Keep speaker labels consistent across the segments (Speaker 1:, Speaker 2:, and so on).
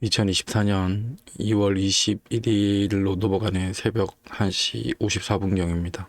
Speaker 1: 2024년 2월 21일로 넘어가는 새벽 1시 54분경입니다.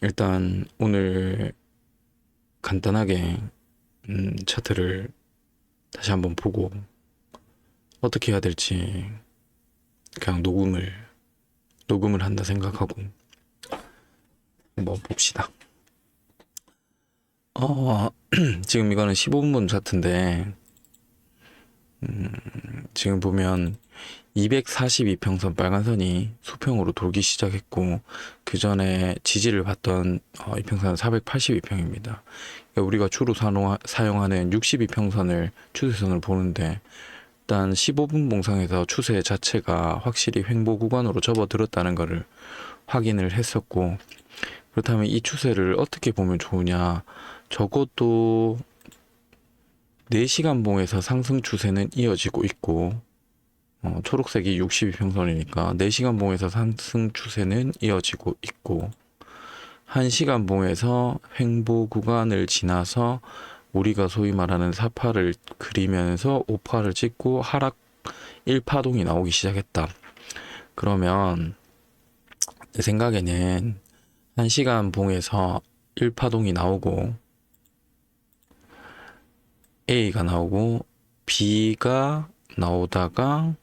Speaker 1: 일단 오늘 간단하게 차트를 다시 한번 보고 어떻게 해야 될지 그냥 녹음을 한다 생각하고 한번 봅시다. 지금 이거는 15분분 차트인데 지금 보면 242평선 빨간선이 수평으로 돌기 시작했고 그 전에 지지를 받던 이평선은 482평입니다. 그러니까 우리가 주로 사용하는 62평선을 추세선을 보는데 일단 15분 봉상에서 추세 자체가 확실히 횡보 구간으로 접어들었다는 것을 확인을 했었고, 그렇다면 이 추세를 어떻게 보면 좋으냐, 적어도 4시간 봉에서 상승 추세는 이어지고 있고, 초록색이 62평선이니까 4시간 봉에서 상승 추세는 이어지고 있고, 1시간 봉에서 횡보 구간을 지나서 우리가 소위 말하는 4파를 그리면서 5파를 찍고 하락 1파동이 나오기 시작했다. 그러면 내 생각에는 1시간 봉에서 1파동이 나오고 A가 나오고 B가 나오다가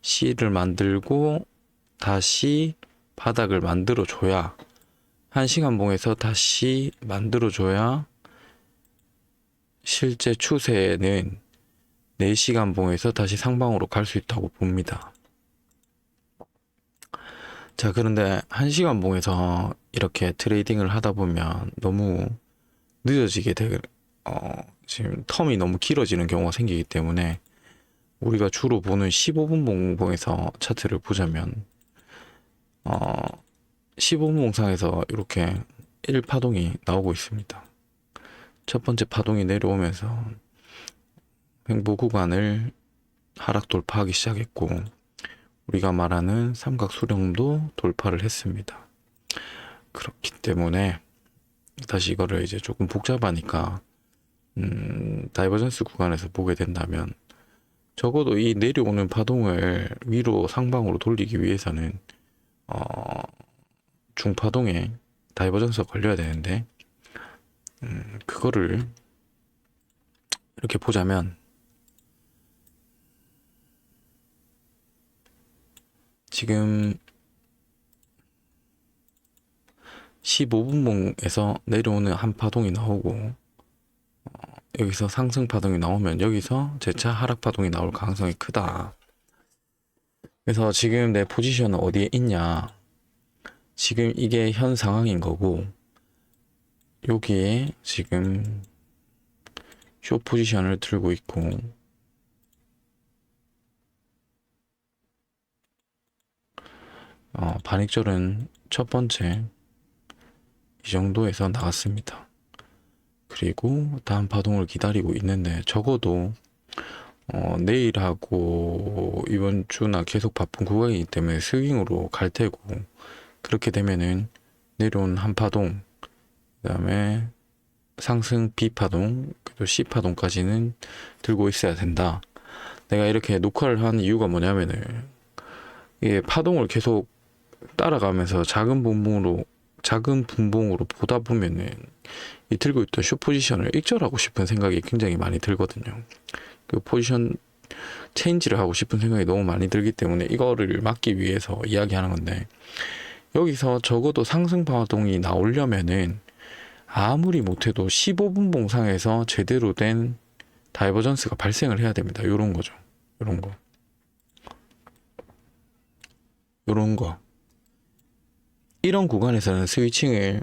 Speaker 1: C를 만들고 다시 바닥을 만들어 줘야, 1시간 봉에서 다시 만들어 줘야 실제 추세는 4시간 봉에서 다시 상방으로 갈 수 있다고 봅니다. 자, 그런데 1시간 봉에서 이렇게 트레이딩을 하다 보면 너무 늦어지게 지금 텀이 너무 길어지는 경우가 생기기 때문에 우리가 주로 보는 15분 봉에서 차트를 보자면 15분 봉상에서 이렇게 1파동이 나오고 있습니다. 첫 번째 파동이 내려오면서 횡보 구간을 하락 돌파하기 시작했고, 우리가 말하는 삼각 수렴도 돌파를 했습니다. 그렇기 때문에 다시 이거를 이제 조금 복잡하니까 다이버전스 구간에서 보게 된다면, 적어도 이 내려오는 파동을 위로 상방으로 돌리기 위해서는 중파동에 다이버전스가 걸려야 되는데, 그거를 이렇게 보자면 지금 15분봉에서 내려오는 한 파동이 나오고, 여기서 상승 파동이 나오면 여기서 재차 하락 파동이 나올 가능성이 크다. 그래서 지금 내 포지션은 어디에 있냐, 지금 이게 현 상황인 거고, 여기에 지금 쇼 포지션을 들고 있고, 반익절은 첫 번째 이 정도에서 나갔습니다. 그리고 다음 파동을 기다리고 있는데, 적어도 내일하고 이번 주나 계속 바쁜 구간이기 때문에 스윙으로 갈 테고, 그렇게 되면은 내려온 한 파동, 그 다음에 상승 B파동, 그리고 C파동까지는 들고 있어야 된다. 내가 이렇게 녹화를 한 이유가 뭐냐면은, 이게 파동을 계속 따라가면서 작은 분봉으로 보다 보면은 이 들고 있던 숏 포지션을 익절하고 싶은 생각이 굉장히 많이 들거든요. 그 포지션 체인지를 하고 싶은 생각이 너무 많이 들기 때문에 이거를 막기 위해서 이야기하는 건데, 여기서 적어도 상승 파동이 나오려면은 아무리 못해도 15분 봉상에서 제대로 된 다이버전스가 발생을 해야 됩니다. 요런 거죠. 요런 거. 이런 구간에서는 스위칭을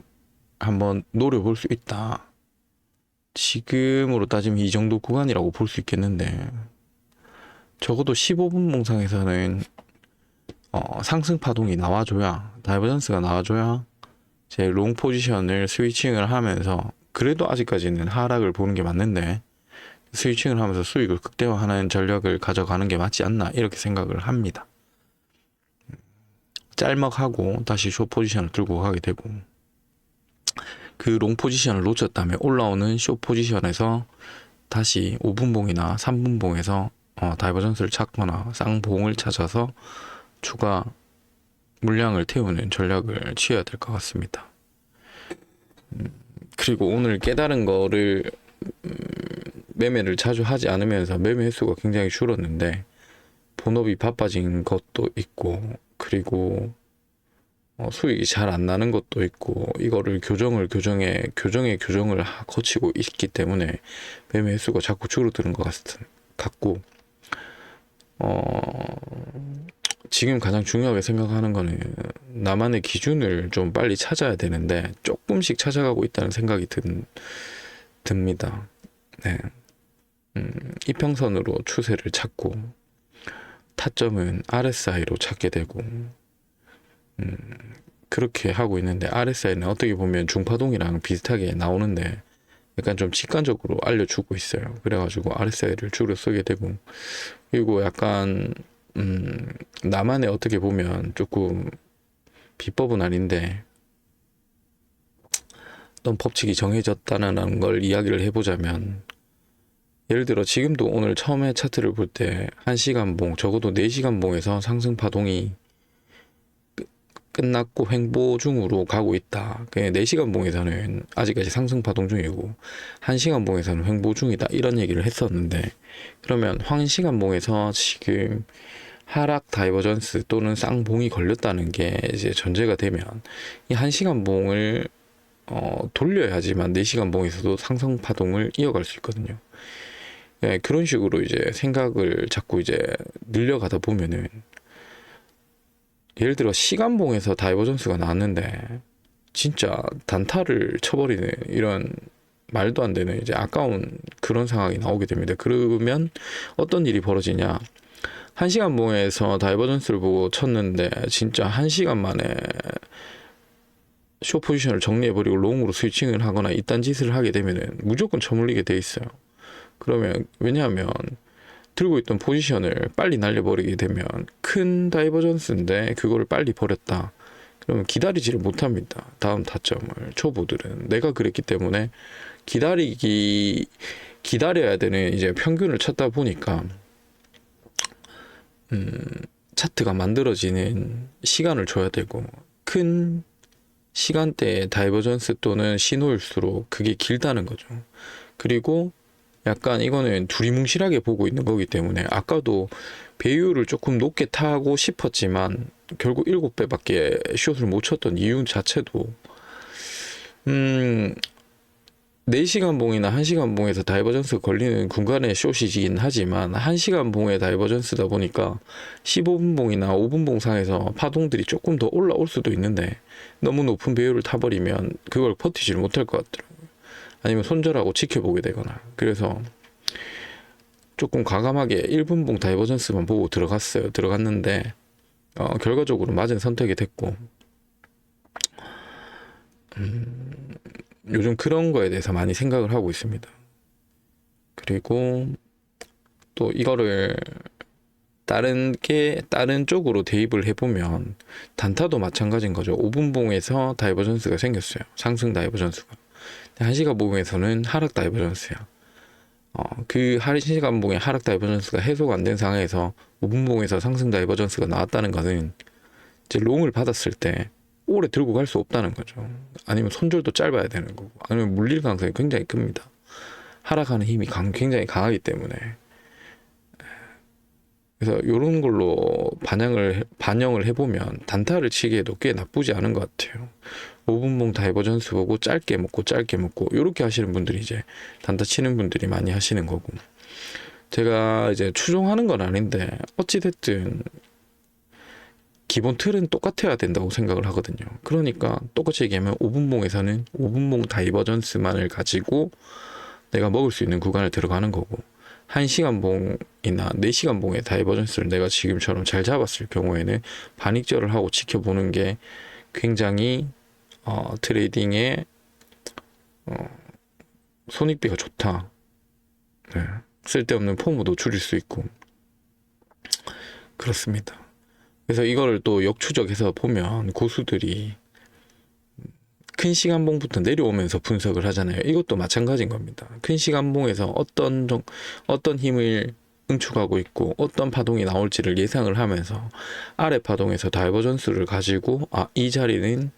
Speaker 1: 한번 노려볼 수 있다. 지금으로 따지면 이 정도 구간이라고 볼 수 있겠는데, 적어도 15분 봉상에서는 상승 파동이 나와줘야, 다이버전스가 나와줘야 제 롱 포지션을 스위칭을 하면서, 그래도 아직까지는 하락을 보는 게 맞는데 스위칭을 하면서 수익을 극대화하는 전략을 가져가는 게 맞지 않나, 이렇게 생각을 합니다. 짤먹하고 다시 숏 포지션을 들고 가게 되고, 그 롱 포지션을 놓쳤다면 올라오는 숏 포지션에서 다시 5분봉이나 3분봉에서 다이버전스를 찾거나 쌍봉을 찾아서 추가 물량을 태우는 전략을 취해야 될 것 같습니다. 그리고 오늘 깨달은 거를 매매를 자주 하지 않으면서 매매 횟수가 굉장히 줄었는데 본업이 바빠진 것도 있고, 그리고 수익이 잘 안 나는 것도 있고, 이거를 교정을 거치고 있기 때문에 매매 횟수가 자꾸 줄어드는 것 같고, 지금 가장 중요하게 생각하는 거는 나만의 기준을 좀 빨리 찾아야 되는데 조금씩 찾아가고 있다는 생각이 듭니다. 네. 이평선으로 추세를 찾고 타점은 RSI로 찾게 되고, 그렇게 하고 있는데 RSI는 어떻게 보면 중파동이랑 비슷하게 나오는데 약간 좀 직관적으로 알려주고 있어요. 그래가지고 RSI를 주로 쓰게 되고, 그리고 약간 나만의 어떻게 보면 조금 비법은 아닌데 어떤 법칙이 정해졌다는 걸 이야기를 해보자면, 예를 들어 지금도 오늘 처음에 차트를 볼 때 1시간 봉, 적어도 4시간 봉에서 상승 파동이 끝났고 횡보 중으로 가고 있다. 4시간 봉에서는 아직까지 상승 파동 중이고 1시간 봉에서는 횡보 중이다, 이런 얘기를 했었는데, 그러면 1시간 봉에서 지금 하락 다이버전스 또는 쌍봉이 걸렸다는 게 이제 전제가 되면 이 1시간 봉을 돌려야지만 4시간 봉에서도 상승 파동을 이어갈 수 있거든요. 네, 그런 식으로 이제 생각을 자꾸 이제 늘려가다 보면은, 예를 들어 시간봉에서 다이버전스가 나왔는데 진짜 단타를 쳐버리는 이런 말도 안 되는 이제 아까운 그런 상황이 나오게 됩니다. 그러면 어떤 일이 벌어지냐, 1시간 봉에서 다이버전스를 보고 쳤는데 진짜 1시간 만에 숏 포지션을 정리해버리고 롱으로 스위칭을 하거나 이딴 짓을 하게 되면 무조건 저물리게 돼 있어요. 그러면 왜냐하면 들고 있던 포지션을 빨리 날려버리게 되면 큰 다이버전스인데 그거를 빨리 버렸다, 그러면 기다리지를 못합니다. 다음 타점을. 초보들은 내가 그랬기 때문에 기다려야 되는 이제 평균을 찾다 보니까 차트가 만들어지는 시간을 줘야 되고, 큰 시간대의 다이버전스 또는 신호일수록 그게 길다는 거죠. 그리고 약간 이거는 두리뭉실하게 보고 있는 거기 때문에, 아까도 배율을 조금 높게 타고 싶었지만 결국 7배밖에 숏을 못 쳤던 이유 자체도 4시간 봉이나 1시간 봉에서 다이버전스가 걸리는 구간의 숏이긴 하지만 1시간 봉의 다이버전스다 보니까 15분 봉이나 5분 봉 상에서 파동들이 조금 더 올라올 수도 있는데 너무 높은 배율을 타버리면 그걸 버티지를 못할 것 같더라고요. 아니면 손절하고 지켜보게 되거나. 그래서 조금 과감하게 1분 봉 다이버전스만 보고 들어갔는데 결과적으로 맞은 선택이 됐고, 요즘 그런 거에 대해서 많이 생각을 하고 있습니다. 그리고 또 이거를 다른 쪽으로 대입을 해보면 단타도 마찬가지인 거죠. 5분 봉에서 다이버전스가 생겼어요. 상승 다이버전스가. 1시간 봉에서는 하락 다이버전스야. 그 1시간 봉의 하락 다이버전스가 해소가 안 된 상황에서 5분 봉에서 상승 다이버전스가 나왔다는 것은 이제 롱을 받았을 때 오래 들고 갈 수 없다는 거죠. 아니면 손절도 짧아야 되는 거고, 아니면 물릴 가능성이 굉장히 큽니다. 하락하는 힘이 굉장히 강하기 때문에. 그래서 이런 걸로 반영을 해보면 단타를 치기에도 꽤 나쁘지 않은 것 같아요. 5분봉 다이버전스 보고 짧게 먹고 이렇게 하시는 분들이 이제 단타 치는 분들이 많이 하시는 거고, 제가 이제 추종하는 건 아닌데 어찌됐든 기본 틀은 똑같아야 된다고 생각을 하거든요. 그러니까 똑같이 얘기하면 5분봉에서는 5분봉 다이버전스만을 가지고 내가 먹을 수 있는 구간을 들어가는 거고, 1시간 봉이나 4시간 봉의 다이버전스를 내가 지금처럼 잘 잡았을 경우에는 반익절을 하고 지켜보는 게 굉장히 트레이딩에 손익비가 좋다. 네. 쓸데없는 포모도 줄일 수 있고 그렇습니다. 그래서 이거를 또 역추적해서 보면 고수들이 큰 시간봉부터 내려오면서 분석을 하잖아요. 이것도 마찬가지인 겁니다. 큰 시간봉에서 어떤 힘을 응축하고 있고 어떤 파동이 나올지를 예상을 하면서 아래 파동에서 다이버전스를 가지고 이 자리는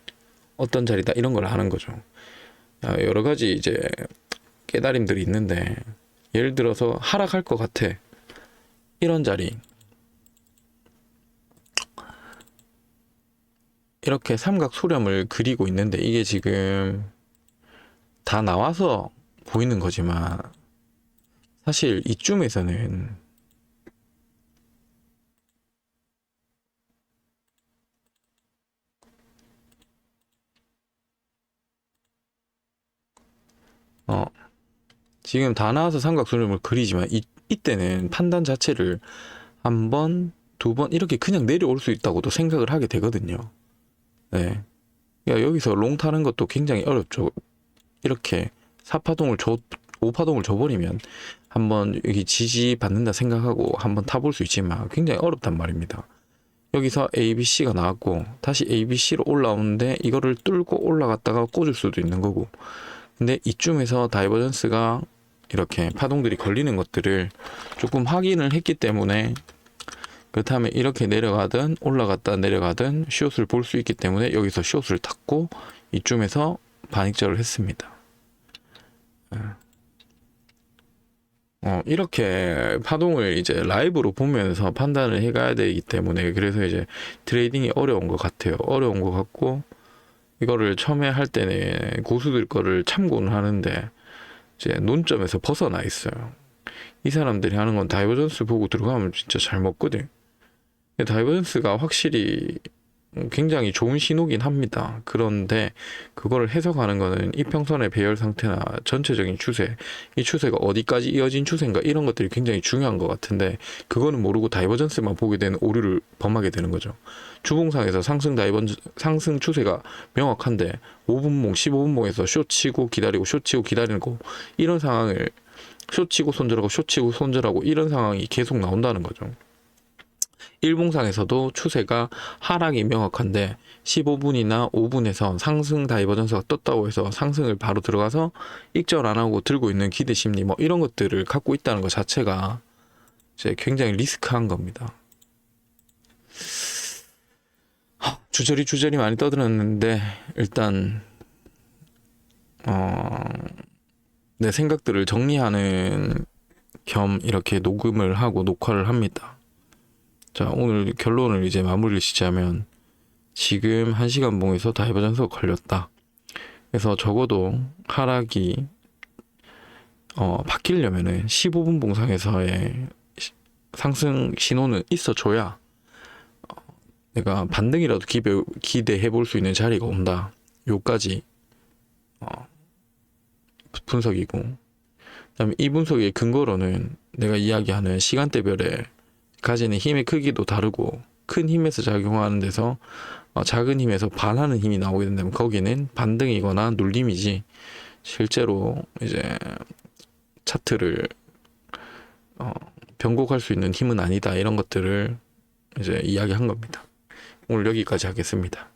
Speaker 1: 어떤 자리다 이런 걸 아는 거죠. 여러 가지 이제 깨달음들이 있는데, 예를 들어서 하락할 것 같아, 이런 자리, 이렇게 삼각 수렴을 그리고 있는데 이게 지금 다 나와서 보이는 거지만 사실 이쯤에서는 지금 다 나와서 삼각 수렴을 그리지만 이때는 판단 자체를 한 번, 두 번 이렇게 그냥 내려올 수 있다고도 생각을 하게 되거든요. 네. 그러니까 여기서 롱 타는 것도 굉장히 어렵죠. 이렇게 4파동을 5파동을 줘버리면 한번 여기 지지 받는다 생각하고 한번 타볼 수 있지만 굉장히 어렵단 말입니다. 여기서 ABC가 나왔고 다시 ABC로 올라오는데 이거를 뚫고 올라갔다가 꽂을 수도 있는 거고, 근데 이쯤에서 다이버전스가 이렇게 파동들이 걸리는 것들을 조금 확인을 했기 때문에, 그렇다면 이렇게 내려가든 올라갔다 내려가든 숏을 볼 수 있기 때문에 여기서 숏을 탔고 이쯤에서 반익절을 했습니다. 이렇게 파동을 이제 라이브로 보면서 판단을 해가야 되기 때문에, 그래서 이제 트레이딩이 어려운 것 같아요. 어려운 것 같고, 이거를 처음에 할 때는 고수들 거를 참고는 하는데 이제 논점에서 벗어나 있어요. 이 사람들이 하는 건 다이버전스 보고 들어가면 진짜 잘 먹거든. 다이버전스가 확실히 굉장히 좋은 신호긴 합니다. 그런데 그거를 해석하는 거는 이평선의 배열 상태나 전체적인 추세, 이 추세가 어디까지 이어진 추세인가 이런 것들이 굉장히 중요한 것 같은데, 그거는 모르고 다이버전스만 보게 되는 오류를 범하게 되는 거죠. 주봉상에서 상승 추세가 명확한데 5분봉, 15분봉에서 숏 치고 기다리고 숏 치고 기다리고 이런 상황을 숏 치고 손절하고 숏 치고 손절하고 이런 상황이 계속 나온다는 거죠. 일봉상에서도 추세가 하락이 명확한데 15분이나 5분에서 상승 다이버전스가 떴다고 해서 상승을 바로 들어가서 익절 안 하고 들고 있는 기대 심리 뭐 이런 것들을 갖고 있다는 것 자체가 이제 굉장히 리스크한 겁니다. 주저리 많이 떠들었는데 일단 내 생각들을 정리하는 겸 이렇게 녹음을 하고 녹화를 합니다. 자, 오늘 결론을 이제 마무리를 짓자면, 지금 1시간 봉에서 다이버전스가 걸렸다. 그래서 적어도 하락이 바뀌려면은 15분 봉상에서의 상승 신호는 있어줘야 내가 반등이라도 기대해 볼 수 있는 자리가 온다. 요까지 분석이고, 그다음에 이 분석의 근거로는 내가 이야기하는 시간대별에 가지는 힘의 크기도 다르고, 큰 힘에서 작용하는 데서 작은 힘에서 반하는 힘이 나오게 된다면 거기는 반등이거나 눌림이지 실제로 이제 차트를 변곡할 수 있는 힘은 아니다, 이런 것들을 이제 이야기한 겁니다. 오늘 여기까지 하겠습니다.